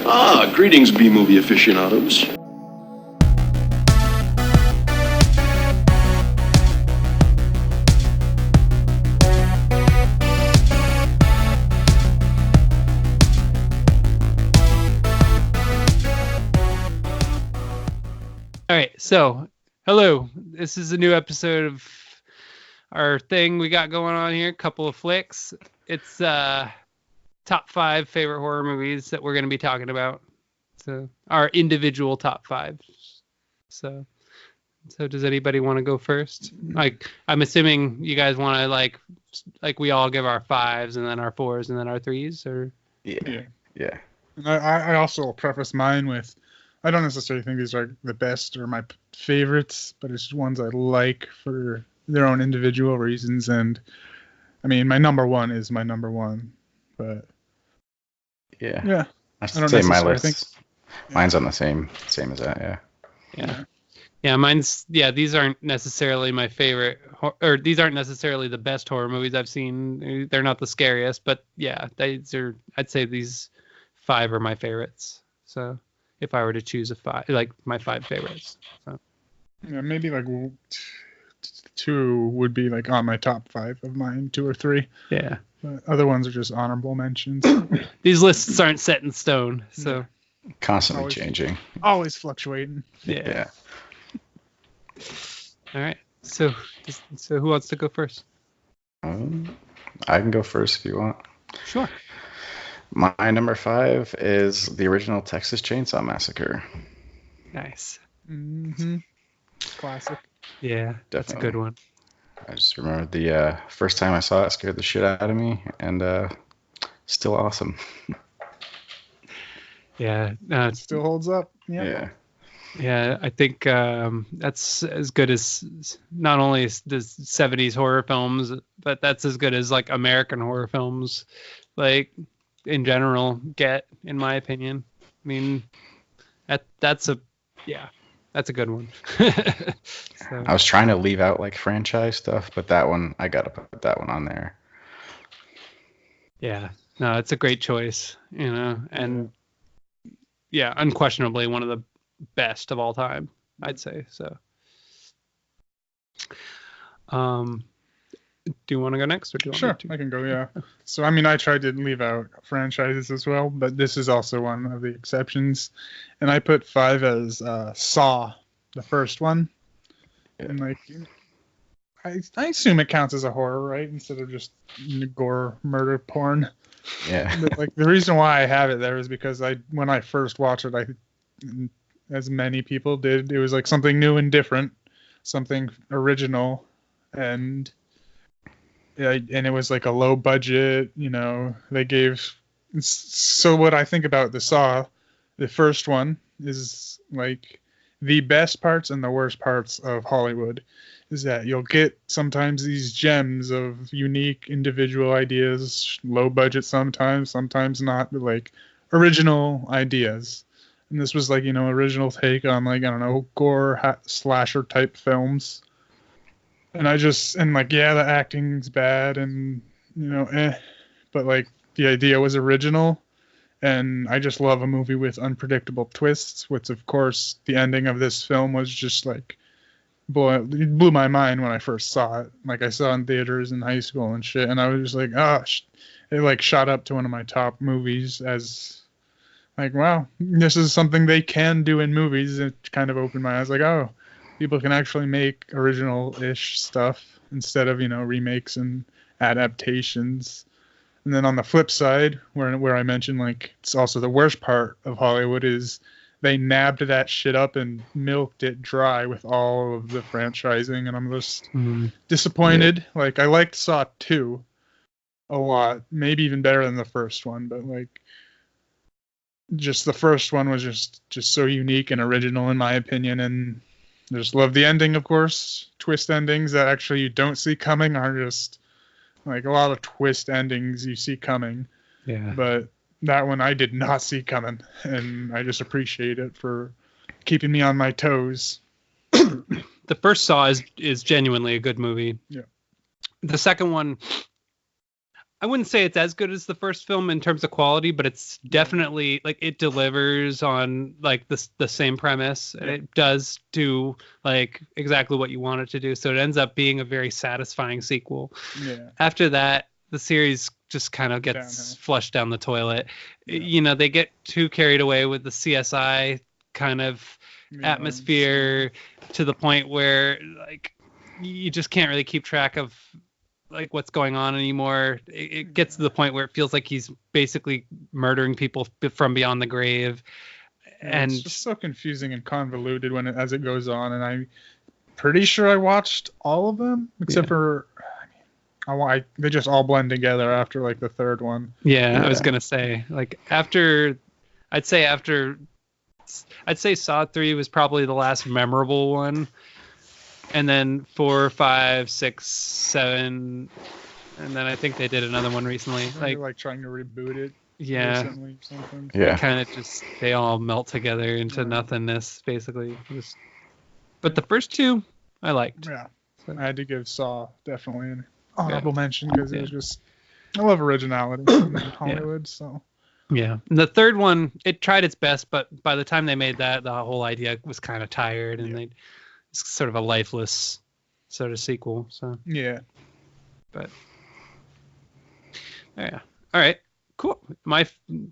Ah, greetings, B-movie aficionados. All right, so hello. This is a new episode of our thing we got going on here. Couple of flicks. It's top 5 favorite horror movies that we're going to be talking about. So our individual top 5. So does anybody want to go first? Like, I'm assuming you guys want to like we all give our 5s and then our 4s and then our 3s, or Yeah. And I also will preface mine with, I don't necessarily think these are the best or my favorites, but it's just ones I like for their own individual reasons. And I mean, my number one is my number one, but yeah. I I should don't say my necessarily list. think- Mine's on the same as that. yeah. Mine's these aren't necessarily my favorite, or these aren't necessarily the best horror movies I've seen. They're not the scariest, but yeah, these are. I'd say these 5 are my favorites. So if I were to choose a 5, like my 5 favorites. So. Yeah, maybe like 2 would be like on my top 5 of mine, 2 or 3. Yeah. But other ones are just honorable mentions. These lists aren't set in stone, so Constantly Always- changing. Always fluctuating. yeah. All right. So who wants to go first? I can go first if you want. Sure. My number 5 is the original Texas Chainsaw Massacre. Nice. Mm-hmm. Classic. Yeah, that's a good Definitely. one. I just remember the first time I saw it scared the shit out of me, and still awesome. Yeah. It still holds up. Yeah. Yeah, I think that's as good as not only the 70s horror films, but that's as good as like American horror films, like in general, get, in my opinion. I mean, that's a good one. So, I was trying to leave out like franchise stuff, but that one, I gotta put that one on there. yeah, no, it's a great choice, and yeah, unquestionably one of the best of all time, I'd say. So, do you want to go next, or do you want Sure, me to? I can go, yeah. So, I mean, I tried to leave out franchises as well, but this is also one of the exceptions. And I put 5 as Saw, the first one. Yeah. And, like, I assume it counts as a horror, right? Instead of just gore, murder, porn. Yeah. But, like, the reason why I have it there is because when I first watched it, as many people did, it was, like, something new and different, something original, and... Yeah, and it was like a low budget, they gave. So what I think about the Saw, the first one is like the best parts and the worst parts of Hollywood is that you'll get sometimes these gems of unique individual ideas, low budget sometimes not, but like original ideas. And this was like, original take on like, I don't know, gore slasher type films. And the acting's bad and, but like the idea was original. And I just love a movie with unpredictable twists, which of course the ending of this film was just like, it blew my mind when I first saw it. Like I saw it in theaters in high school and shit. And I was just like, it like shot up to one of my top movies as like, wow, this is something they can do in movies. It kind of opened my eyes like, oh, people can actually make original-ish stuff instead of, remakes and adaptations. And then on the flip side, where I mentioned, like, it's also the worst part of Hollywood is they nabbed that shit up and milked it dry with all of the franchising, and I'm just disappointed. Yeah. Like, I liked Saw 2 a lot, maybe even better than the first one, but, like, just the first one was just so unique and original in my opinion, and I just love the ending, of course. Twist endings that actually you don't see coming are just like a lot of twist endings you see coming. Yeah. But that one I did not see coming, and I just appreciate it for keeping me on my toes. The first Saw is genuinely a good movie. Yeah. The second one, I wouldn't say it's as good as the first film in terms of quality, but it's definitely like it delivers on like the same premise, and it does do like exactly what you want it to do. So it ends up being a very satisfying sequel. Yeah. After that, the series just kind of gets Downhill. flushed down the toilet. You know, they get too carried away with the CSI kind of atmosphere to the point where like you just can't really keep track of like what's going on anymore. It gets to the point where it feels like he's basically murdering people from beyond the grave. And it's just so confusing and convoluted as it goes on, and I'm pretty sure I watched all of them except for they just all blend together after like the third one. I was gonna say like I'd say Saw 3 was probably the last memorable one, and then 4, 5, 6, 7, and then I think they did another one recently. Like trying to reboot it. Recently or something. Yeah. Kind of just they all melt together into nothingness basically. But the first two I liked. Yeah, I had to give Saw definitely an honorable mention because it was just I love originality in Hollywood. So yeah, and the third one it tried its best, but by the time they made that, the whole idea was kind of tired, and it's sort of a lifeless sort of sequel. So but yeah, all right. Cool. My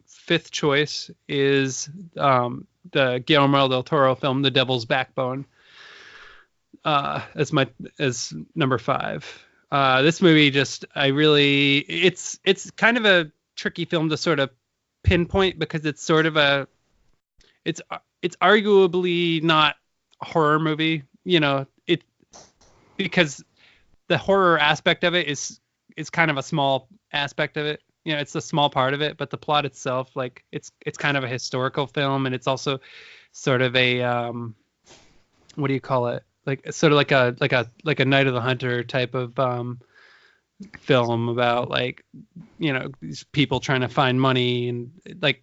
fifth choice is the Guillermo del Toro film, The Devil's Backbone, as number 5. This movie it's kind of a tricky film to sort of pinpoint because it's sort of it's arguably not a horror movie, because the horror aspect of it is kind of a small aspect of it. It's a small part of it, but the plot itself, like it's kind of a historical film, and it's also sort of a what do you call it? Like sort of like a Night of the Hunter type of film about like these people trying to find money, and like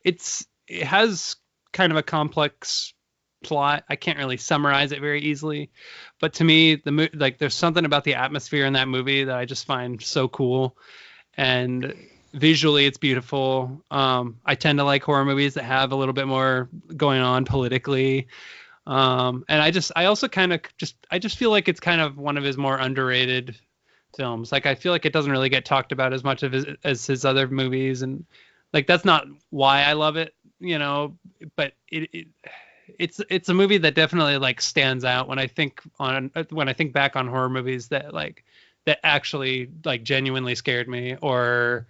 it has kind of a complex plot. I can't really summarize it very easily, but to me there's something about the atmosphere in that movie that I just find so cool. And visually, it's beautiful. I tend to like horror movies that have a little bit more going on politically. And I also kind of I just feel like it's kind of one of his more underrated films. Like, I feel like it doesn't really get talked about as much as his other movies. And like, that's not why I love it, but it's a movie that definitely like stands out when I think back on horror movies that actually like genuinely scared me or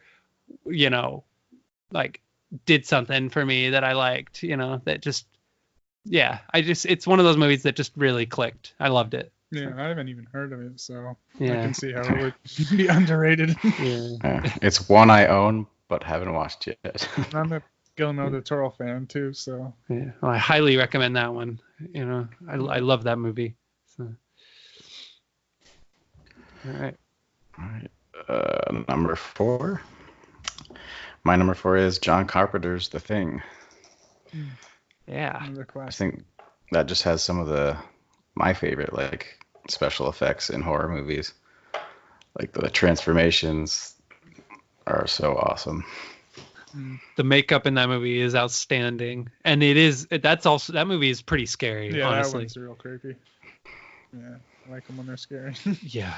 like did something for me that I liked, that just it's one of those movies that just really clicked. I loved it. Yeah, I haven't even heard of it, so I Yeah. can see how it would be underrated. It's one I own but haven't watched yet. I'm a Guillermo del Toro fan too, so Yeah, well, I highly recommend that one. I love that movie. So. All right. Number 4. My number 4 is John Carpenter's The Thing. Yeah. another I classic. think that just has some of my favorite like special effects in horror movies. Like the transformations are so awesome. The makeup in that movie is outstanding, and that movie is pretty scary. Yeah, honestly. that one's real creepy. Yeah, I like them when they're scary. Yeah.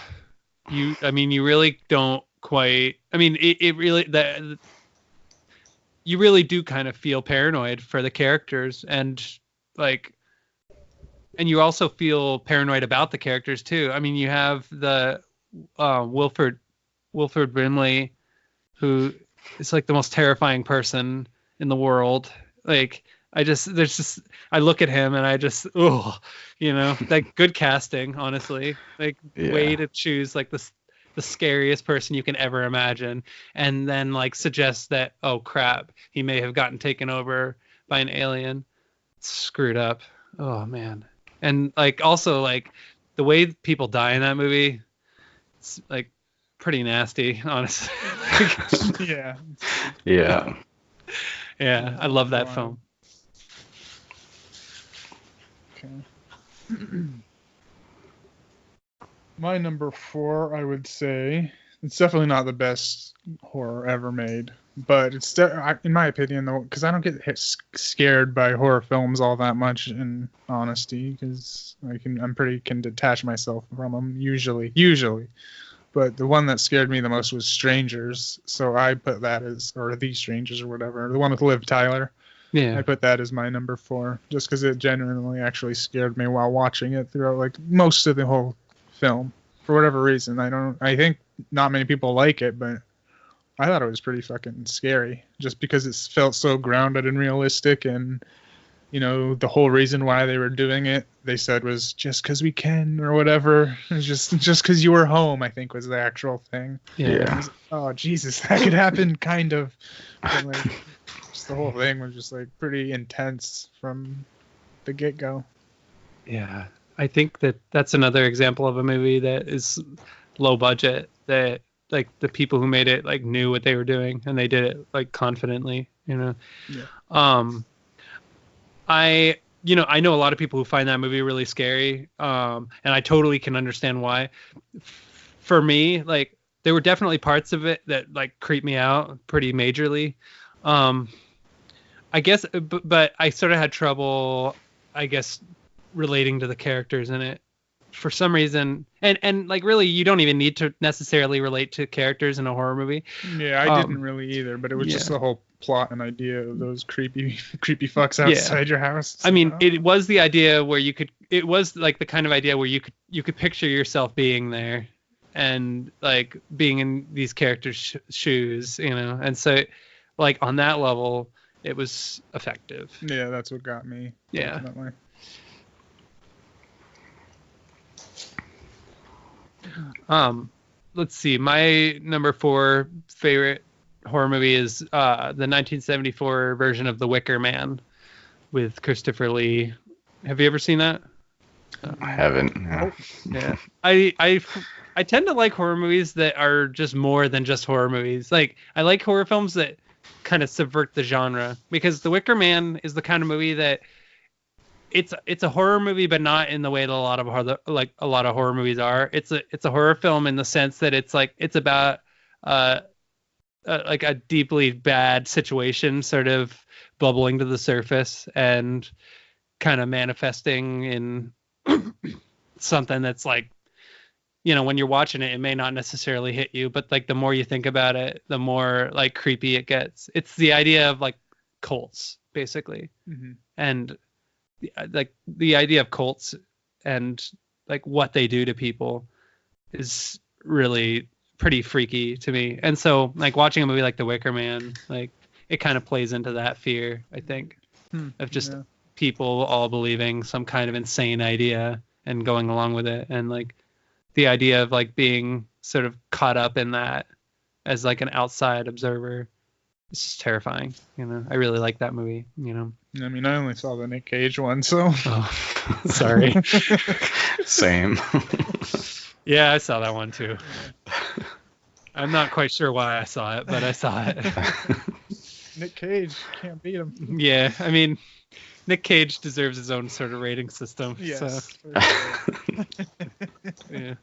You really don't quite. I mean, it really you really do kind of feel paranoid for the characters, and you also feel paranoid about the characters too. I mean, you have the Wilford Brimley, who is like the most terrifying person in the world. Like, I look at him and I just, like, good casting, honestly. Like, way to choose like the scariest person you can ever imagine, and then like suggest that, oh crap, he may have gotten taken over by an alien. It's screwed up. Oh man. And like also like the way people die in that movie, it's like pretty nasty, honestly. Yeah. Yeah. Yeah, I love that film. Okay. My number 4, I would say, It's definitely not the best horror ever made, but it's in my opinion though, because I don't get scared by horror films all that much. In honesty, because I'm pretty can detach myself from them usually. But the one that scared me the most was Strangers, so I put that as, or The Strangers or whatever, the one with Liv Tyler. Yeah. I put that as my number 4, just because it genuinely actually scared me while watching it throughout like most of the whole film. For whatever reason, I think not many people like it, but I thought it was pretty fucking scary, just because it felt so grounded and realistic, and the whole reason why they were doing it, they said, was just because we can or whatever. It was just because you were home, I think, was the actual thing. Yeah. Oh Jesus, that could happen, kind of. But, like, just the whole thing was just like pretty intense from the get-go. Yeah. I think that's another example of a movie that is low budget, that like the people who made it like knew what they were doing and they did it like confidently, Yeah. I know a lot of people who find that movie really scary, and I totally can understand why. For me, like, there were definitely parts of it that like creeped me out pretty majorly. I guess, but I sort of had trouble, I guess, relating to the characters in it for some reason. And like, really, you don't even need to necessarily relate to characters in a horror movie. Yeah, I didn't really either, but it was just the whole plot and idea of those creepy fucks outside your house. I mean, it was the idea where it was like the kind of idea where you could picture yourself being there and like being in these characters' shoes, and so like on that level it was effective. Yeah, that's what got me. Yeah. Definitely. Let's see, my number 4 favorite horror movie is the 1974 version of The Wicker Man with Christopher Lee. Have you ever seen that? I haven't. No. Yeah. I tend to like horror movies that are just more than just horror movies. Like, I like horror films that kind of subvert the genre, because The Wicker Man is the kind of movie that it's a horror movie, but not in the way that a lot of horror movies are. It's a horror film in the sense that it's about like a deeply bad situation sort of bubbling to the surface and kind of manifesting in something that's like, when you're watching it, it may not necessarily hit you, but like the more you think about it, the more like creepy it gets. It's the idea of like cults, basically. Mm-hmm. And like the idea of cults and like what they do to people is really pretty freaky to me. And so like watching a movie like The Wicker Man, like it kind of plays into that fear, I think, of just people all believing some kind of insane idea and going along with it. And like the idea of like being sort of caught up in that as like an outside observer. It's just terrifying. I really like that movie, I mean, I only saw the Nick Cage one, so. Oh, sorry. Same. Yeah, I saw that one too. I'm not quite sure why I saw it, but I saw it. Nick Cage, can't beat him. Yeah, I mean, Nick Cage deserves his own sort of rating system. Yes. So. Yeah.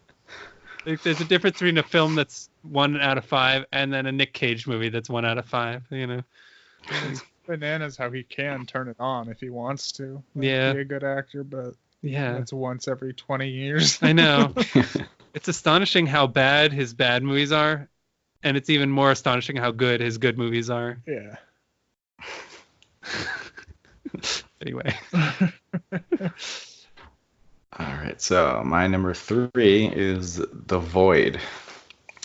There's a difference between a film that's 1 out of 5 and then a Nick Cage movie that's 1 out of 5. It's bananas how he can turn it on if he wants to. Yeah. Be a good actor, but that's once every 20 years. I know. It's astonishing how bad his bad movies are, and it's even more astonishing how good his good movies are. Yeah. Anyway. All right, so my number 3 is The Void.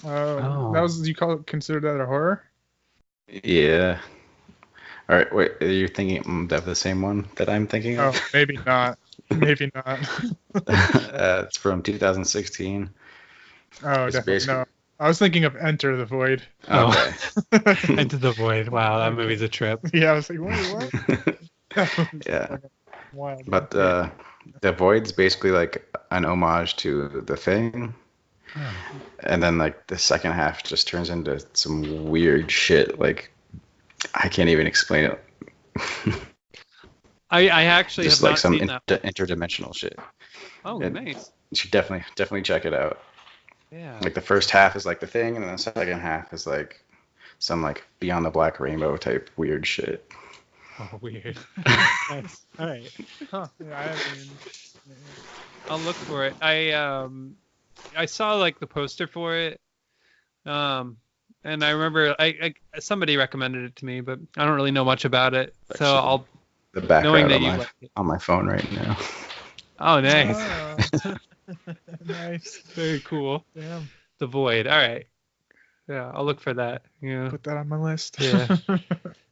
That was, you consider that a horror? Yeah. All right, wait, are you thinking of the same one that I'm thinking of? Oh, maybe not. Maybe not. It's from 2016. Oh, It's definitely basically- no. I was thinking of Enter the Void. Okay. Into the Void. Wow, that movie's a trip. Yeah, I was like, wait, what? Yeah. Wild. But The Void's basically like an homage to The Thing. And then like the second half just turns into some weird shit. Like, I can't even explain it. I actually Just have like not some seen that. interdimensional shit. Oh, and- nice. You should definitely check it out. Yeah. Like the first half is like The Thing, and then the second half is like some like Beyond the Black Rainbow type weird shit. Oh, weird. Nice. All right. Huh. Yeah, I haven't even. I'll look for it. I saw like the poster for it. And I remember I somebody recommended it to me, but I don't really know much about it. So Actually, I'll The knowing background that on you my like it. on my phone right now. Oh, nice. Oh. Nice. Very cool. Damn. The Void. All right. Yeah, I'll look for that. Yeah. Put that on my list. Yeah.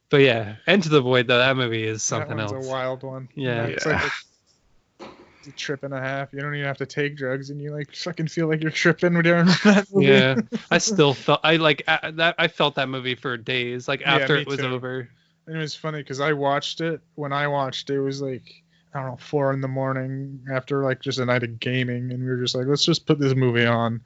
But yeah, Enter the Void though, that movie is That something one's else. a wild one. Yeah. It's Yeah. like a trip and a half. You don't even have to take drugs, and you like fucking feel like you're tripping during that movie. Yeah. I still felt I felt that movie for days, like Yeah, after me it was too. over. And it was funny because I watched it. When I watched it, it was like, I don't know, 4 a.m. after like just a night of gaming, and we were just like, let's just put this movie on.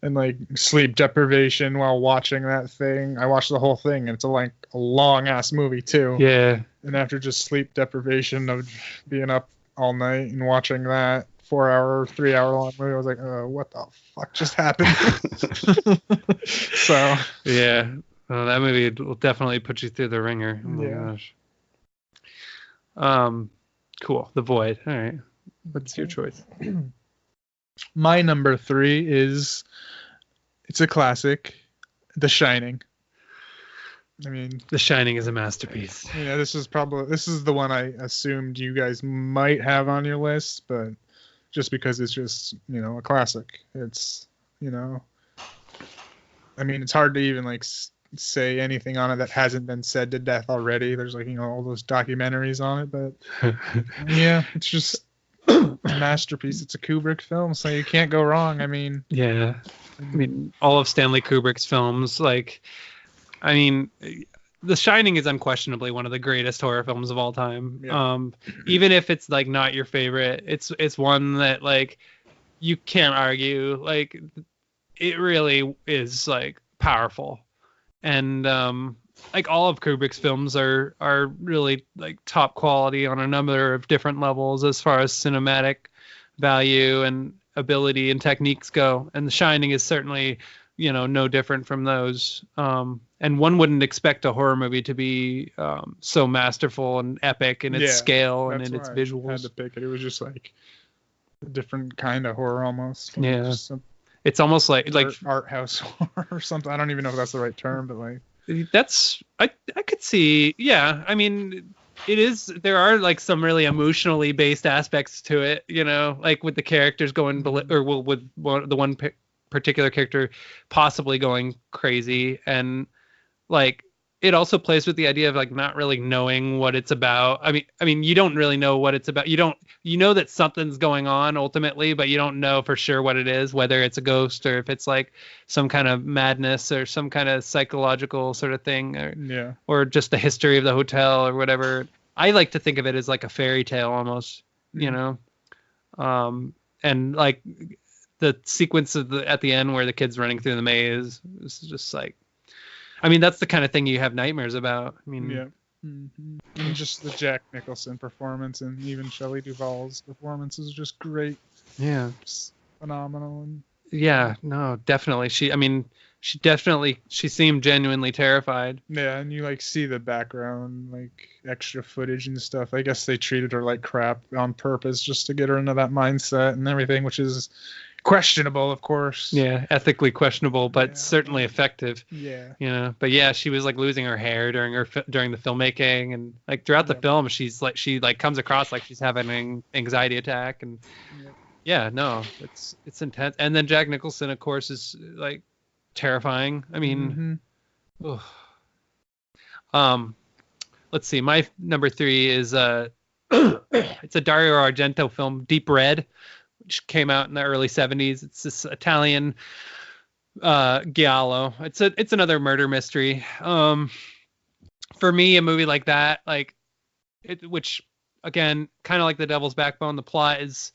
And like sleep deprivation while watching that thing. I watched the whole thing, and it's a long ass movie too. Yeah. And after just sleep deprivation of being up all night and watching that 4-hour, 3-hour long movie, I was like, what the fuck just happened? So Yeah. Well, that movie will definitely put you through the ringer. Oh my Yeah. gosh. Cool. The Void. All right. What's your choice? my number 3 is, it's a classic, The Shining. I mean, The Shining is a masterpiece. yeah, this is the one I assumed you guys might have on your list, but just because it's just, a classic. It's, I mean, it's hard to even like say anything on it that hasn't been said to death already. There's like, all those documentaries on it, but yeah, it's just a masterpiece. It's a Kubrick film, so you can't go wrong. I mean, Yeah. I mean, all of Stanley Kubrick's films, like, I mean, The Shining is unquestionably one of the greatest horror films of all time. Yeah. Even if it's like not your favorite, it's one that like you can't argue. Like, it really is like powerful, and like all of Kubrick's films are really like top quality on a number of different levels as far as cinematic value and ability and techniques go. And The Shining is certainly, no different from those. And one wouldn't expect a horror movie to be so masterful and epic in its Yeah, scale and that's in its why I had visuals. to pick it. It was just like a different kind of horror almost. Like, Yeah. just some It's almost like art house horror or something. I don't even know if that's the right term, but like, that's I could see. Yeah, I mean, it is. There are like some really emotionally based aspects to it. Like with the characters going with the one particular character possibly going crazy, and like it also plays with the idea of like not really knowing what it's about. I mean, you don't really know what it's about. You know that something's going on ultimately, but you don't know for sure what it is, whether it's a ghost or if it's like some kind of madness or some kind of psychological sort of thing, or just the history of the hotel or whatever. I like to think of it as like a fairy tale almost, and like the sequence at the end where the kid's running through the maze is just like, I mean, that's the kind of thing you have nightmares about. I mean, yeah. Mm-hmm. And just the Jack Nicholson performance and even Shelley Duvall's performance is just great. Yeah. Just phenomenal. And yeah, no, definitely. She seemed genuinely terrified. yeah, and you like see the background, like extra footage and stuff. I guess they treated her like crap on purpose just to get her into that mindset and everything, which is questionable, of course. Yeah, ethically questionable, but Yeah. certainly effective. Yeah. But yeah, she was like losing her hair during the filmmaking, and like throughout the Yeah. film, she comes across like she's having an anxiety attack, and yeah, no, it's intense. And then Jack Nicholson, of course, is like terrifying. I mean, Mhm. let's see. My number 3 is it's a Dario Argento film, Deep Red, which came out in the early 70s. It's this Italian giallo. It's another murder mystery. For me, a movie like that, like which again, kind of like The Devil's Backbone, the plot is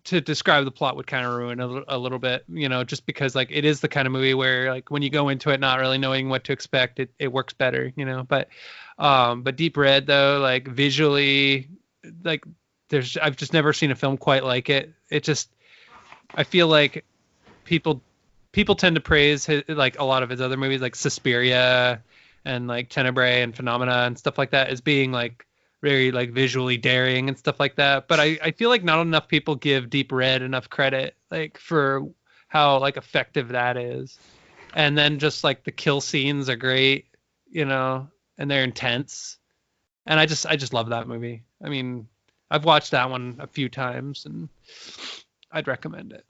to describe the plot would kind of ruin a little bit, just because like it is the kind of movie where like when you go into it not really knowing what to expect, it works better, but Deep Red though, like visually, like I've just never seen a film quite like it. I feel like people tend to praise like a lot of his other movies, like Suspiria and like Tenebrae and Phenomena and stuff like that, as being like very like visually daring and stuff like that. But I feel like not enough people give Deep Red enough credit, like for how like effective that is. And then just like the kill scenes are great, and they're intense. And I just love that movie. I mean, I've watched that one a few times and I'd recommend it.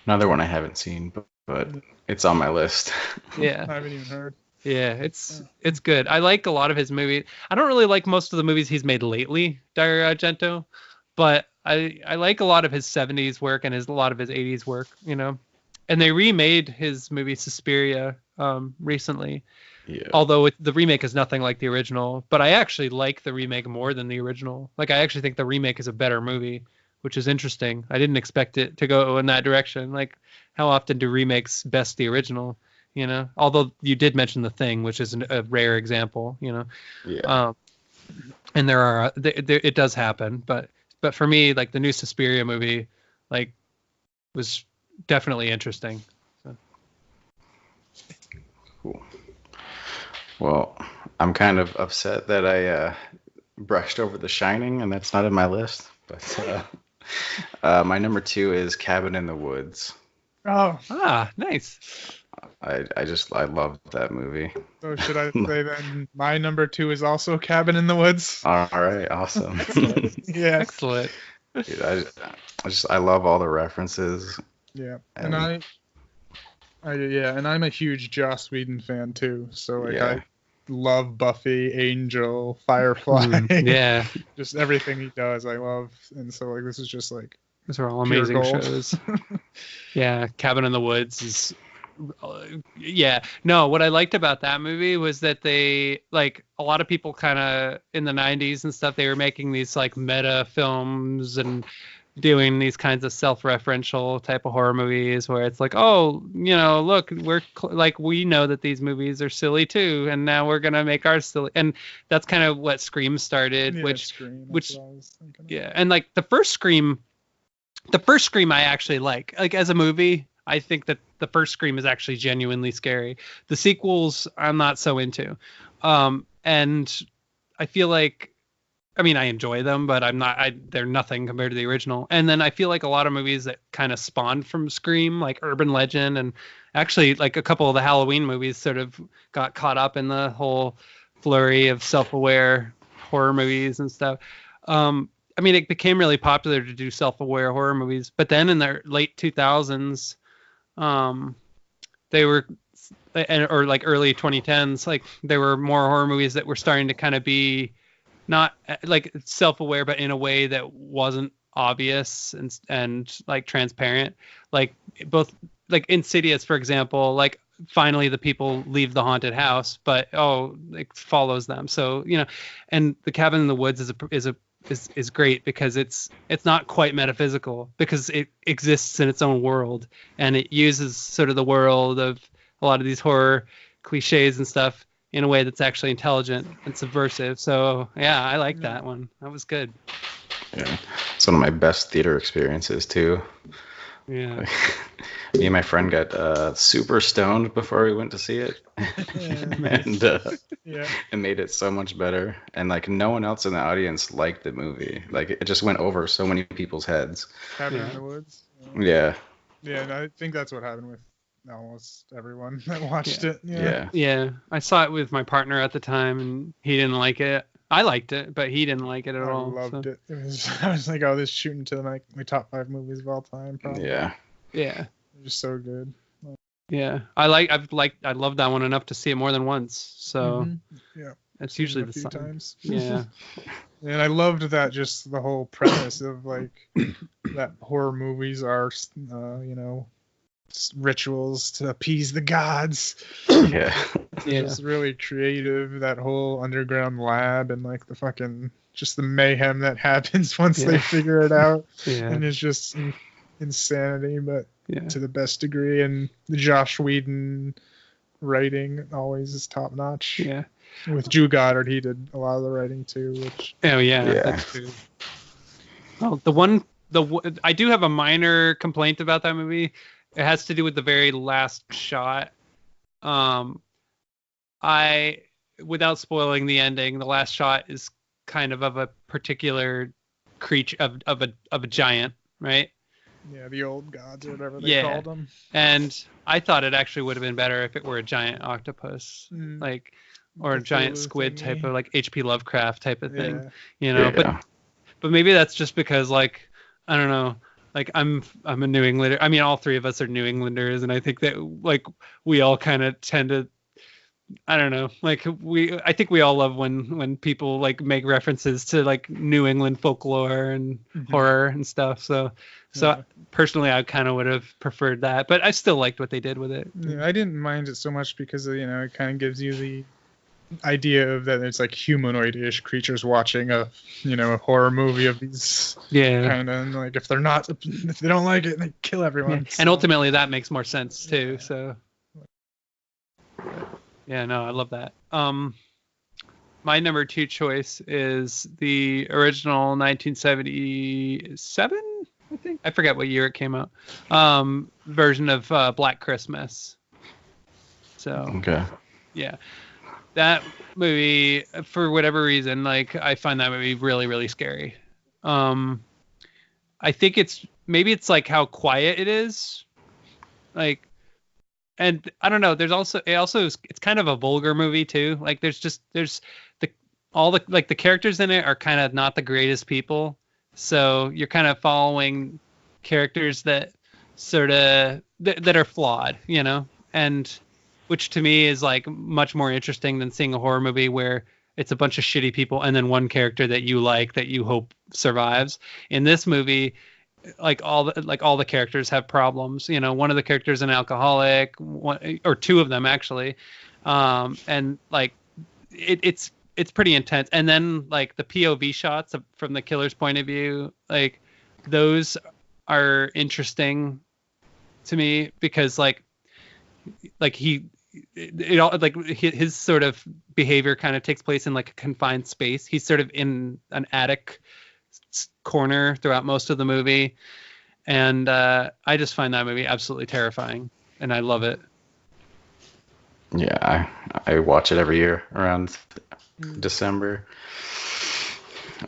Another one I haven't seen, but it's on my list. Yeah. I haven't even heard. Yeah, it's good. I like a lot of his movies. I don't really like most of the movies he's made lately, Dario Argento, but I like a lot of his 70s work and a lot of his 80s work, And they remade his movie Suspiria recently. Yeah. Although the remake is nothing like the original, but I actually like the remake more than the original. Like, I actually think the remake is a better movie, which is interesting. I didn't expect it to go in that direction. Like, how often do remakes best the original? Although you did mention The Thing, which is a rare example. Yeah. And it does happen, but for me, like the new Suspiria movie, like was definitely interesting. So. Cool. Well, I'm kind of upset that I brushed over The Shining, and that's not in my list. But my number 2 is Cabin in the Woods. Oh, nice. I love that movie. So should I say then my number 2 is also Cabin in the Woods? All right, awesome. Yeah. Excellent. Dude, I love all the references. Yeah, and I'm a huge Joss Whedon fan too. So like I love Buffy, Angel, Firefly. Yeah. Just everything he does, I love. And so like this is just like those are all pure amazing gold. shows. Yeah, Cabin in the Woods is. Yeah, no, what I liked about that movie was that they, like, a lot of people kind of in the 90s and stuff, they were making these like meta films and doing these kinds of self-referential type of horror movies where it's like, oh, look, we know that these movies are silly too, and now we're gonna make ours silly. And that's kind of what Scream started. Scream, yeah, and like the first Scream I actually like as a movie. I think that the first Scream is actually genuinely scary. The sequels I'm not so into. And I feel like, I mean, I enjoy them, but they're nothing compared to the original. And then I feel like a lot of movies that kind of spawned from Scream, like Urban Legend, and actually like a couple of the Halloween movies sort of got caught up in the whole flurry of self-aware horror movies and stuff. I mean, it became really popular to do self-aware horror movies, but then in the late 2000s, they were, or like early 2010s, like there were more horror movies that were starting to kind of be not like self-aware, but in a way that wasn't obvious and like transparent, like both like Insidious, for example, like finally the people leave the haunted house, but it follows them. So, and The Cabin in the Woods is great because it's not quite metaphysical because it exists in its own world, and it uses sort of the world of a lot of these horror cliches and stuff in a way that's actually intelligent and subversive. So yeah, I like that one. That was good. Yeah, it's one of my best theater experiences too. Yeah. Me and my friend got super stoned before we went to see it, and it made it so much better. And like no one else in the audience liked the movie. Like it just went over so many people's heads. Cabin in the Woods. Yeah. Yeah, and I think that's what happened with almost everyone that watched it. Yeah. I saw it with my partner at the time, and he didn't like it. I liked it, but he didn't like it at all. I loved it. I was like, oh, this is shooting to like my top 5 movies of all time. Probably. Yeah. Yeah. Just so good. Yeah, I love that one enough to see it more than once. So yeah, it's usually a few times. Yeah. And I loved that, just the whole premise of like that horror movies are, rituals to appease the gods. Yeah. It's really creative, that whole underground lab and like the fucking just the mayhem that happens once they figure it out. Yeah. And it's just insanity, but to the best degree. And the Joss Whedon writing always is top notch. Yeah. With Drew Goddard, he did a lot of the writing too. Which that's true. Oh, the one I do have a minor complaint about that movie. It has to do with the very last shot. Without spoiling the ending, the last shot is kind of a particular creature of a giant, right? Yeah, the old gods or whatever they called them. And I thought it actually would have been better if it were a giant octopus, or a giant squid type of H.P. Lovecraft type of thing, But maybe that's just because I don't know, I'm a New Englander. I mean, all three of us are New Englanders, and I think that we all kind of tend to, I don't know, I think we all love when people make references to New England folklore and horror and stuff. So personally, I kind of would have preferred that, but I still liked what they did with it. Yeah, I didn't mind it so much because it kind of gives you the idea of that it's humanoid-ish creatures watching a horror movie of these kind of if they don't like it, they kill everyone. And ultimately, that makes more sense too. So. Yeah, no, I love that. My number 2 choice is the original 1977, I think. I forget what year it came out. Version of Black Christmas. So. Okay. Yeah. That movie, for whatever reason, I find that movie really, really scary. I think it's how quiet it is. And I don't know. It's kind of a vulgar movie too. There's the characters in it are kind of not the greatest people. So you're kind of following characters that that are flawed, and which to me is much more interesting than seeing a horror movie where it's a bunch of shitty people and then one character that you that you hope survives. In this movie, all the characters have problems. One of the characters an alcoholic, or two of them actually, and it's pretty intense. And then the POV shots from the killer's point of view, those are interesting to me because his sort of behavior kind of takes place in a confined space. He's sort of in an attic corner throughout most of the movie, and I just find that movie absolutely terrifying, and I love it. Yeah, I watch it every year around December.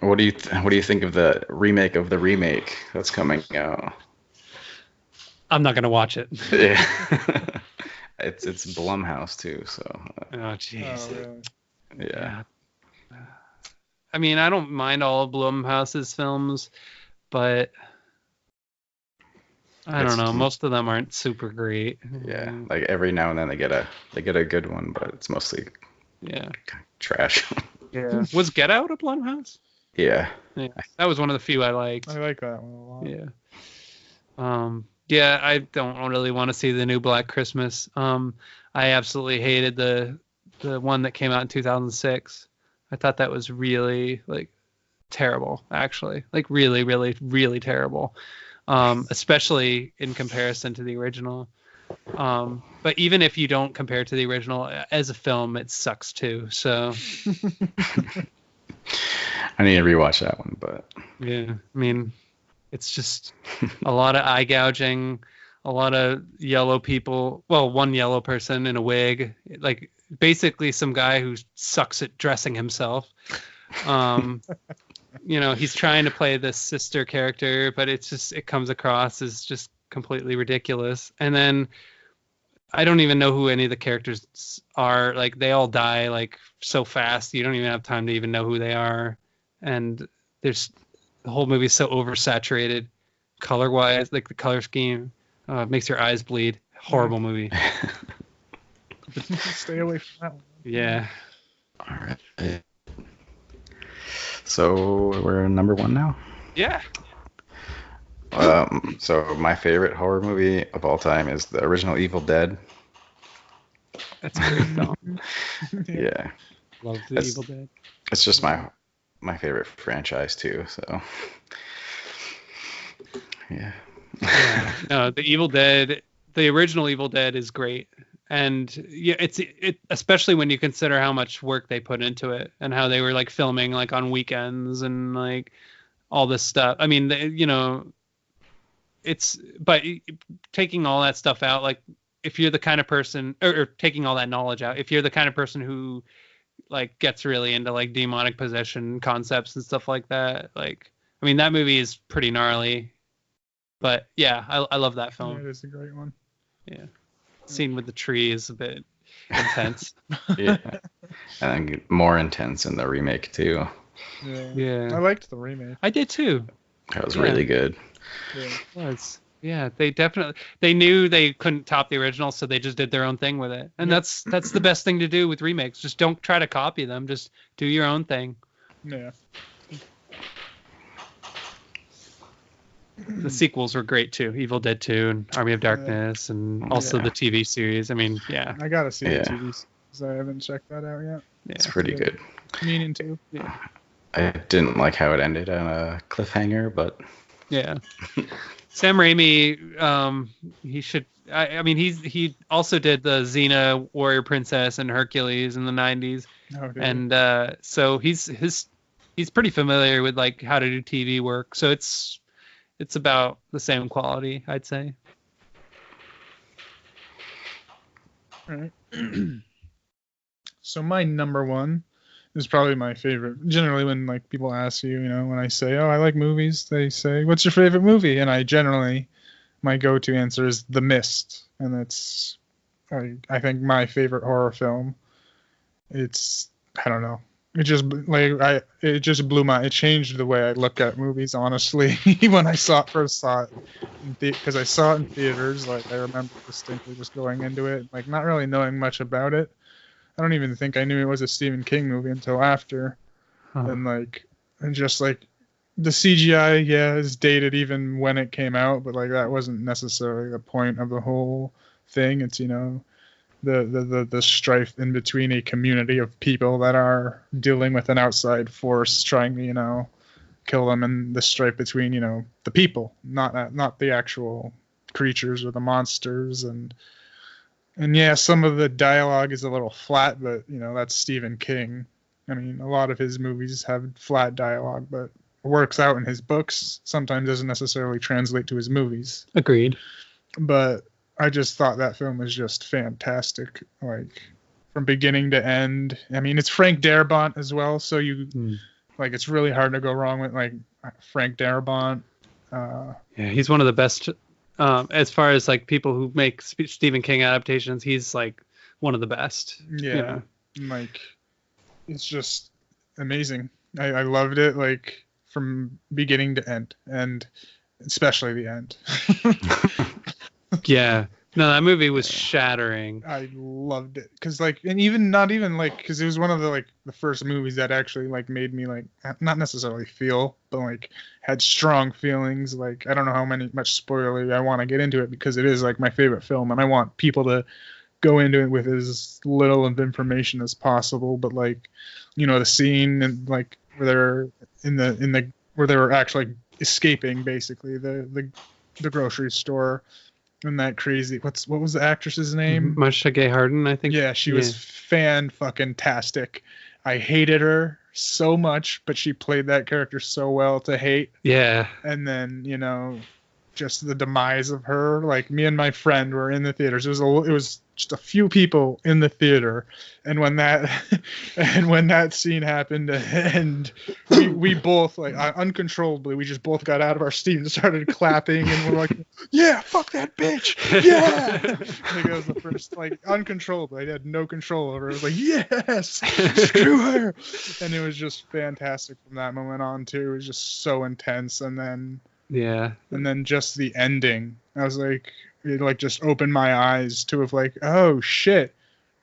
What do you think of the remake of the remake that's coming out? I'm not gonna watch it. Yeah. It's Blumhouse too, so. Oh jeez. Oh, really? Yeah. I mean, I don't mind all of Blumhouse's films, but I don't know. Most of them aren't super great. Yeah, every now and then they get a good one, but it's mostly trash. Yeah. Was Get Out a Blumhouse? Yeah. Yeah. That was one of the few I liked. I like that one a lot. Yeah. Yeah, I don't really want to see the new Black Christmas. I absolutely hated the one that came out in 2006. I thought that was really terrible, actually. Really, really, really terrible. Especially in comparison to the original. But even if you don't compare it to the original, as a film, it sucks too. So I need to rewatch that one, but yeah, I mean, it's just a lot of eye gouging, a lot of yellow people. Well, one yellow person in a wig, basically some guy who sucks at dressing himself. He's trying to play this sister character, but it comes across as just completely ridiculous. And then I don't even know who any of the characters are. They all die so fast, you don't even have time to even know who they are. And the whole movie is so oversaturated color wise, the color scheme makes your eyes bleed. Horrible movie. Stay away from that one. Yeah. All right. So we're number 1 now? Yeah. So my favorite horror movie of all time is the original Evil Dead. That's a great film. Yeah. Love the Evil Dead. It's just my favorite franchise too, so yeah. Yeah. No, the Evil Dead, the original Evil Dead is great. And yeah, it especially when you consider how much work they put into it and how they were filming on weekends and all this stuff. I mean, but taking all that stuff out, like if you're the kind of person, or taking all that knowledge out, if you're the kind of person who like gets really into like demonic possession concepts and stuff like that, like, I mean, that movie is pretty gnarly. But yeah, I love that film. Yeah, it is a great one. Yeah. Scene with the tree is a bit intense. Yeah. And more intense in the remake too. Yeah. I liked the remake. I did too. That was really good. Yeah. It was. Yeah, they knew they couldn't top the original, so they just did their own thing with it. And that's the best thing to do with remakes. Just don't try to copy them. Just do your own thing. Yeah. The sequels were great too. Evil Dead 2 and Army of Darkness, and also the TV series. I mean, yeah. I gotta see the TV series. I haven't checked that out yet. Yeah. It's pretty good. Meaning to. Yeah. I didn't like how it ended on a cliffhanger, but Yeah. Sam Raimi, he should. I mean, he also did the Xena Warrior Princess and Hercules in the '90s, and so he's pretty familiar with like how to do TV work. So it's about the same quality, I'd say. All right. So my number one is probably my favorite. Generally, when like people ask you, when I say, "Oh, I like movies," they say, "What's your favorite movie?" And my go-to answer is The Mist, and it's, I think, my favorite horror film. It's, I don't know. It just it changed the way I look at movies, honestly, when I first saw it, because I saw it in theaters. Like, I remember distinctly just going into it, like, not really knowing much about it. I don't even think I knew it was a Stephen King movie until after. And just like the CGI, is dated even when it came out, but like that wasn't necessarily the point of the whole thing. It's, the strife in between a community of people that are dealing with an outside force trying to, kill them, and the strife between, the people, not the actual creatures or the monsters. And yeah, some of the dialogue is a little flat, but that's Stephen King. I mean, a lot of his movies have flat dialogue, but works out in his books. Sometimes doesn't necessarily translate to his movies. Agreed. But I just thought that film was just fantastic, like from beginning to end. I mean, it's Frank Darabont as well, so like it's really hard to go wrong with like Frank Darabont. Yeah, he's one of the best. As far as like people who make Stephen King adaptations, he's like one of the best. Yeah. Like it's just amazing. I loved it, like from beginning to end, and especially the end. Yeah. No, that movie was shattering. I loved it because like, and even not even like, because it was one of the first movies that actually like made me like not necessarily feel, but like had strong feelings. Like I don't know how much spoiler I want to get into it, because it is like my favorite film, and I want people to go into it with as little of information as possible. But like, the scene and like where they're where they were actually escaping basically the grocery store. And that crazy, what was the actress's name? Marcia Gay Harden, I think. Yeah, she was fan-fucking-tastic. I hated her so much, but she played that character so well to hate. Yeah. And then, just the demise of her. Like, me and my friend were in the theaters. It was just a few people in the theater, and when that scene happened, and we both like uncontrollably, we just both got out of our seat and started clapping, and we're like, yeah, fuck that bitch, yeah. Like it was the first, like, uncontrollably. I had no control over it. I was like, yes, screw her. And it was just fantastic from that moment on too. It was just so intense. And then just the ending, I was like, it like just opened my eyes to have like, oh shit,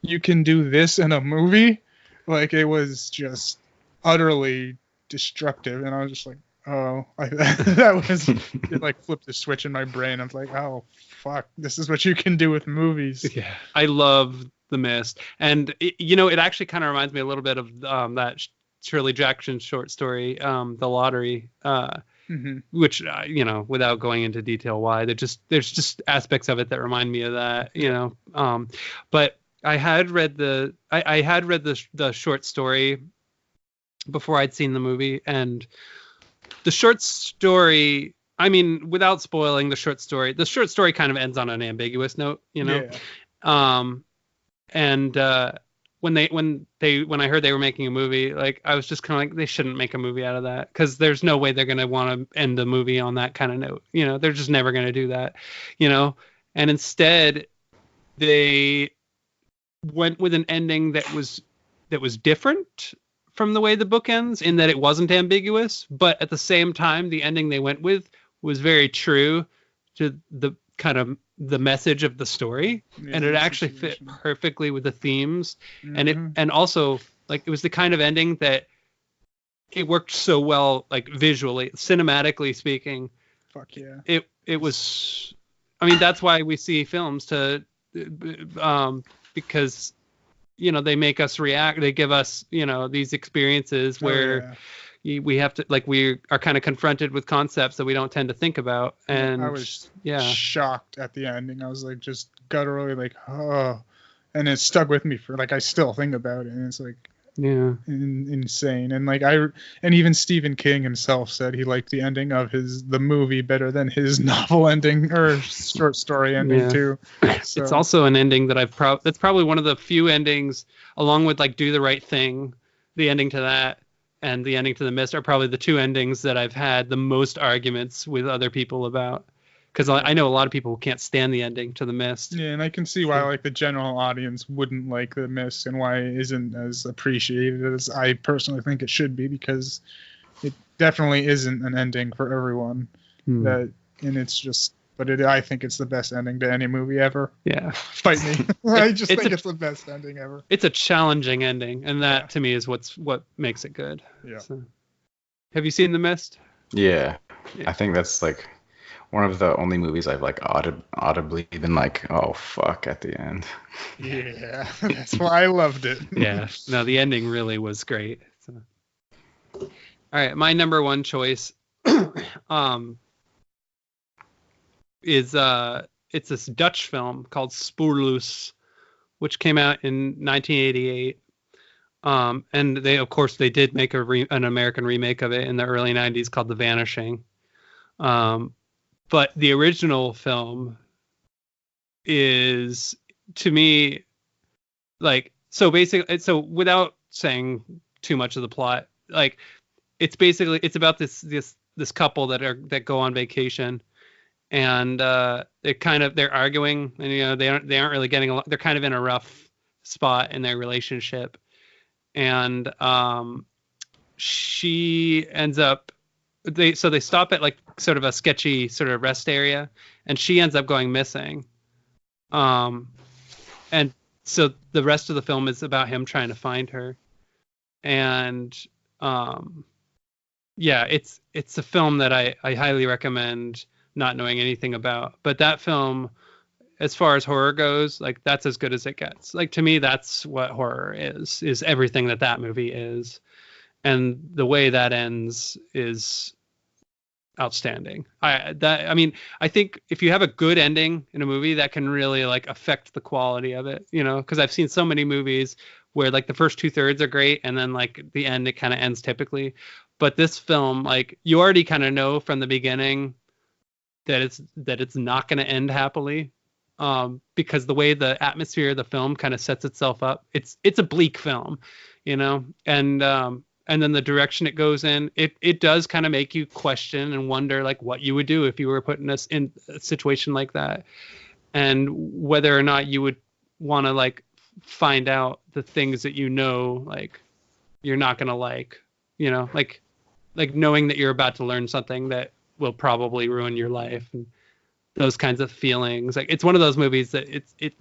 you can do this in a movie. Like it was just utterly destructive, and I was just like, oh, that was it. Like flipped the switch in my brain. I was like, oh fuck, this is what you can do with movies. Yeah, I love The Mist, and it actually kind of reminds me a little bit of that Shirley Jackson short story, The Lottery. Mm-hmm. Which without going into detail why, there's just aspects of it that remind me of that, but I had read the short story before I'd seen the movie, and The short story, I mean, without spoiling the short story kind of ends on an ambiguous note, you know. Yeah. And when I heard they were making a movie, like I was just kind of like, they shouldn't make a movie out of that, because there's no way they're gonna want to end the movie on that kind of note. You know, they're just never gonna do that. You know, and instead they went with an ending that was different from the way the book ends, in that it wasn't ambiguous, but at the same time, the ending they went with was very true to the kind of the message of the story, and it actually fit perfectly with the themes. And also, like, it was the kind of ending that it worked so well, like visually, cinematically speaking. Fuck yeah. It was, I mean, that's why we see films because, you know, they make us react. They give us, you know, these experiences where we have to, like, we are kind of confronted with concepts that we don't tend to think about. And I was shocked at the ending. I was like, just gutturally, like, oh, and it stuck with me for, like, I still think about it, and it's like, insane. And like, and even Stephen King himself said he liked the ending of the movie better than his novel ending or short story ending too. So. It's also an ending that that's probably one of the few endings, along with like Do the Right Thing, the ending to that, and the ending to The Mist, are probably the two endings that I've had the most arguments with other people about. Because I know a lot of people who can't stand the ending to The Mist. Yeah, and I can see why, like, the general audience wouldn't like The Mist, and why it isn't as appreciated as I personally think it should be, because it definitely isn't an ending for everyone. And it's just, but I think it's the best ending to any movie ever. Yeah. Fight me. I just think it's the best ending ever. It's a challenging ending, and that to me is what makes it good. Yeah. So. Have you seen The Mist? Yeah. I think that's like one of the only movies I've like audibly been like, oh fuck, at the end. Yeah, that's why I loved it. Yeah, no, the ending really was great. So. All right, my number one choice is it's this Dutch film called Spoonloose, which came out in 1988. And they did make an American remake of it in the early 90s called The Vanishing. But the original film is, to me, like, so basically, so without saying too much of the plot, like, it's about this couple that go on vacation, and they're arguing, and you know they aren't really getting along. They're kind of in a rough spot in their relationship, and she ends up. They stop at like sort of a sketchy sort of rest area, and she ends up going missing. And so the rest of the film is about him trying to find her. And it's a film that I highly recommend not knowing anything about. But that film, as far as horror goes, like, that's as good as it gets. Like, to me, that's what horror is everything that movie is. And the way that ends is outstanding. I think if you have a good ending in a movie, that can really like affect the quality of it, you know, because I've seen so many movies where like the first 2/3 are great, and then like the end, it kind of ends typically. But this film, like, you already kind of know from the beginning that it's not going to end happily, because the way the atmosphere of the film kind of sets itself up. It's a bleak film, you know, and then the direction it goes in, it does kind of make you question and wonder, like, what you would do if you were put in a situation like that, and whether or not you would want to like find out the things that you know, like, you're not gonna like, you know, like knowing that you're about to learn something that will probably ruin your life, and those kinds of feelings. Like, it's one of those movies that it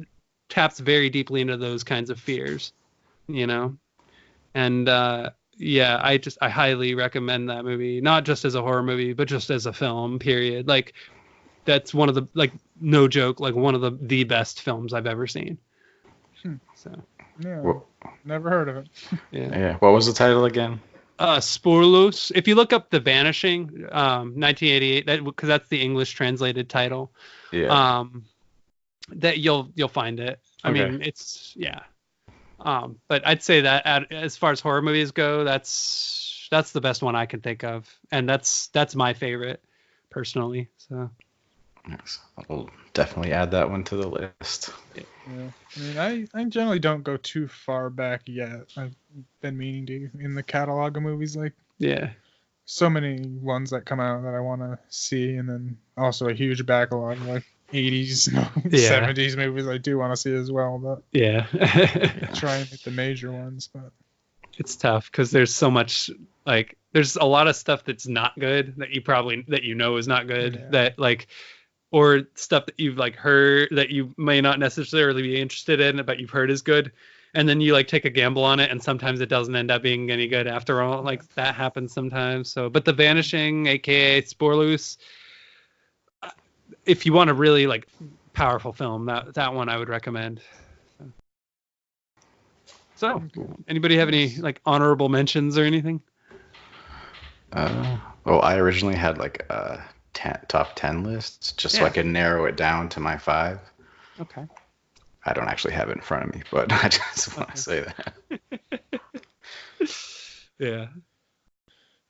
taps very deeply into those kinds of fears, you know, and yeah, I highly recommend that movie, not just as a horror movie, but just as a film, period. Like, that's one of the, like, no joke, like one of the best films I've ever seen. So, yeah, never heard of it. Yeah. What was the title again? Spoonloose. If you look up The Vanishing, 1988, because that's the English translated title. Yeah. That you'll find it. I mean, it's, yeah. But I'd say that as far as horror movies go, that's That's the best one I can think of, and that's my favorite personally. So Yes, I'll definitely add that one to the list. Yeah. I mean, I generally don't go too far back yet. I've been meaning to in the catalog of movies. Like, yeah, so many ones that come out that I want to see, and then also a huge backlog of like 80s, 70s movies I do want to see as well. But yeah. try and hit the major ones. But It's tough because there's so much, like, there's a lot of stuff that's not good that you know is not good, Yeah. that like, or stuff that you've like heard that you may not necessarily be interested in, but you've heard is good. And then you like take a gamble on it, and sometimes it doesn't end up being any good after all. Like, that happens sometimes. So, but The Vanishing, aka Spoonloose, if you want a really like powerful film, that one I would recommend. So, anybody have any like honorable mentions or anything? Well, I originally had like a top 10 list just so I could narrow it down to my 5. Okay. I don't actually have it in front of me, but I just want to say that. Yeah.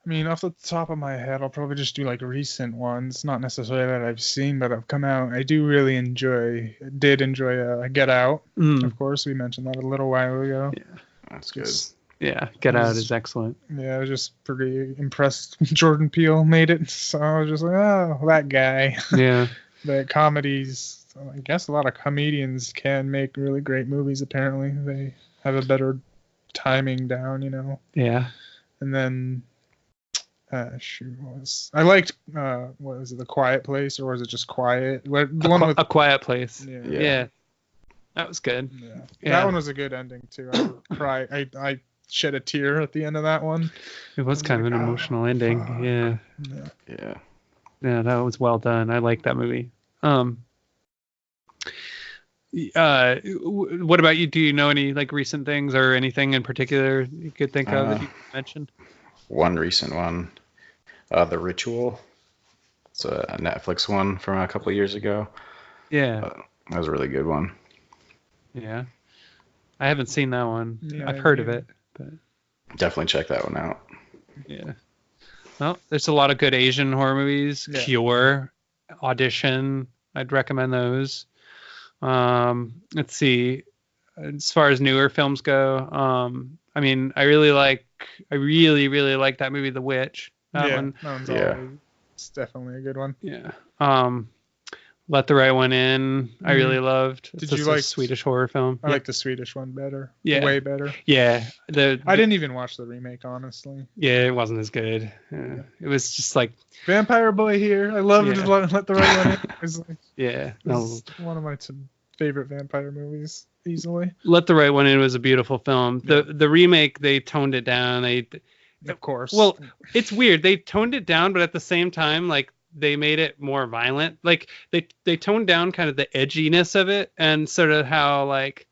I mean, off the top of my head, I'll probably just do like recent ones, not necessarily that I've seen, but have come out. I did enjoy Get Out. Of course, we mentioned that a little while ago. Yeah. That's good. Yeah, Get Out is excellent. Yeah, I was just pretty impressed Jordan Peele made it. So I was just like, oh, that guy. Yeah. The comedies, I guess a lot of comedians can make really great movies, apparently. They have a better timing down, you know. Yeah. And then, I liked, what was it, The Quiet Place, or was it just Quiet? A Quiet Place. Yeah. That was good. Yeah. Yeah. That one was a good ending, too. I cried. I shed a tear at the end of that one. It was kind of an emotional ending. Yeah. Yeah. Yeah, that was well done. I like that movie. What about you? Do you know any like recent things or anything in particular you could think of that you could mention? One recent one, The Ritual. It's a Netflix one from a couple of years ago. Yeah. That was a really good one. Yeah. I haven't seen that one. Yeah, I've heard of it, but Definitely check that one out. yeah. Well, there's a lot of good Asian horror movies. Yeah. Cure, Audition. I'd recommend those. Let's see. As far as newer films go, I mean, I really like that movie, The Witch. That one. That one's it's definitely a good one. Yeah. Let the Right One In. I really loved. Did It's you a like Swedish horror film? I like the Swedish one better. Yeah. Way better. Yeah. I didn't even watch the remake, honestly. Yeah, it wasn't as good. Yeah. It was just like. Vampire Boy here. I loved Let the Right One In. It was like, Yeah. one of my favorite vampire movies, easily. Let the Right One In was a beautiful film. The remake, they toned it down. Of course. Well, it's weird. They toned it down, but at the same time, like, they made it more violent. Like, they toned down kind of the edginess of it, and sort of how, like,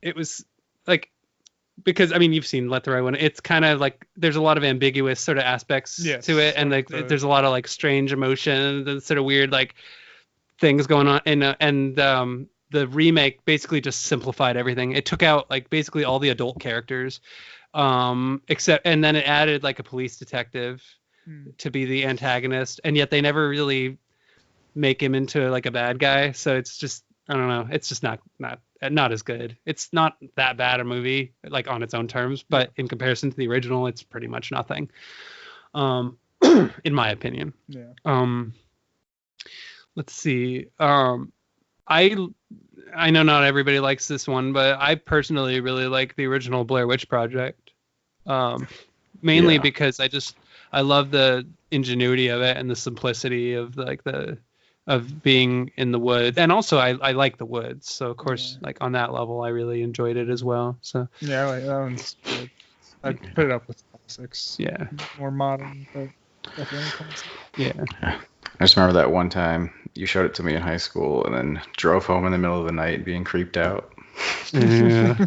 it was like, because I mean, you've seen Let the Right One. It's kind of like there's a lot of ambiguous sort of aspects to it, and like there's a lot of like strange emotions and sort of weird like things going on. And the remake basically just simplified everything. It took out like basically all the adult characters, and then it added like a police detective to be the antagonist, and yet they never really make him into like a bad guy. So it's just, I don't know, it's just not as good. It's not that bad a movie like on its own terms, but in comparison to the original, it's pretty much nothing, in my opinion. Let's see. I know not everybody likes this one, but I personally really like the original Blair Witch Project, mainly because I love the ingenuity of it and the simplicity of like of being in the woods, and also I like the woods, so of course like on that level I really enjoyed it as well. So yeah, like that one's good. I'd put it up with classics. Yeah, more modern, but definitely classic. Yeah. I just remember that one time you showed it to me in high school and then drove home in the middle of the night being creeped out. Yeah.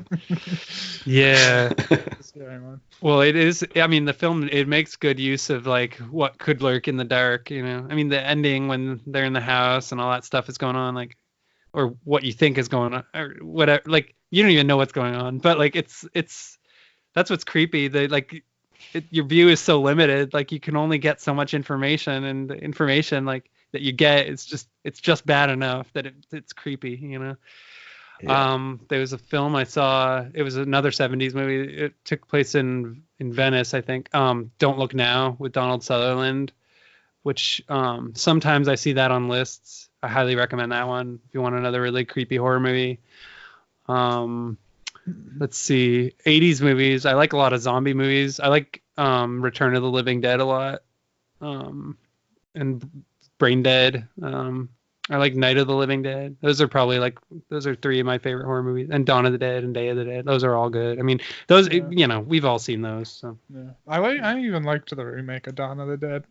Yeah. Scary one. Well, it is. I mean, the film, it makes good use of like what could lurk in the dark, you know. I mean, the ending when they're in the house and all that stuff is going on, like, or what you think is going on, or whatever. Like, you don't even know what's going on, but like, it's that's what's creepy. They like your view is so limited. Like you can only get so much information, and the information like that you get, it's just bad enough that it's creepy, you know. Yeah. There was a film I saw. It was another 70s movie. It took place in Venice, I think. Don't Look Now with Donald Sutherland, which sometimes I see that on lists. I highly recommend that one if you want another really creepy horror movie. Let's see, 80s movies. I like a lot of zombie movies. I like Return of the Living Dead a lot, and Brain Dead. I like Night of the Living Dead. Those are three of my favorite horror movies. And Dawn of the Dead and Day of the Dead. Those are all good. I mean, those, you know, we've all seen those. So. Yeah. I even liked the remake of Dawn of the Dead.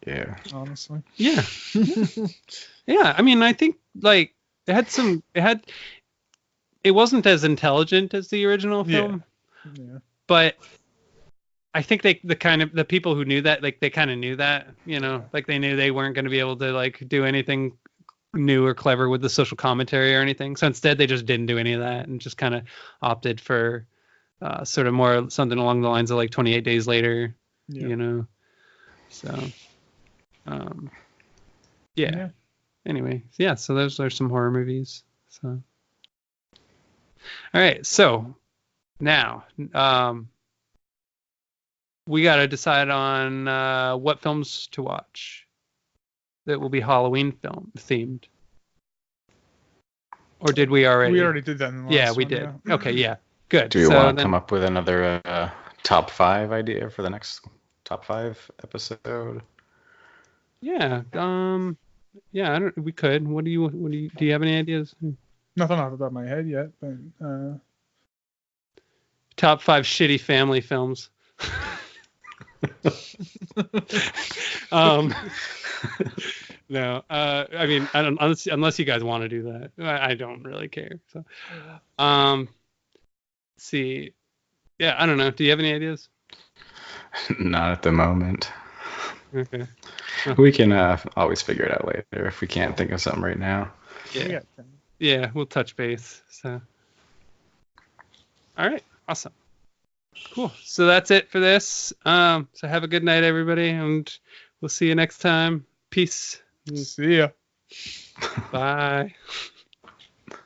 Yeah. Honestly. Yeah. Yeah. I mean, I think like it wasn't as intelligent as the original film. Yeah. But I think the people who knew that, like they kind of knew that, you know, like they knew they weren't going to be able to like do anything new or clever with the social commentary or anything. So instead they just didn't do any of that and just kind of opted for sort of more something along the lines of like 28 Days Later, you know? So, yeah. Anyway, yeah. So those are some horror movies. So, all right. So now, we got to decide on what films to watch that will be Halloween film themed. Or did we already? We already did that in the last we one, did. yeah. Okay, yeah. Good. Do you want to come up with another top 5 idea for the next top 5 episode? Yeah. We could. Do you have any ideas? Nothing off the top of my head yet, but top 5 shitty family films. No, I mean, I don't, unless you guys want to do that, I don't really care. So, see, yeah, I don't know. Do you have any ideas? Not at the moment. Okay. We can always figure it out later if we can't think of something right now. Yeah, we'll touch base. So, all right, awesome. Cool. So that's it for this. So have a good night, everybody, and we'll see you next time. Peace. See ya. Bye.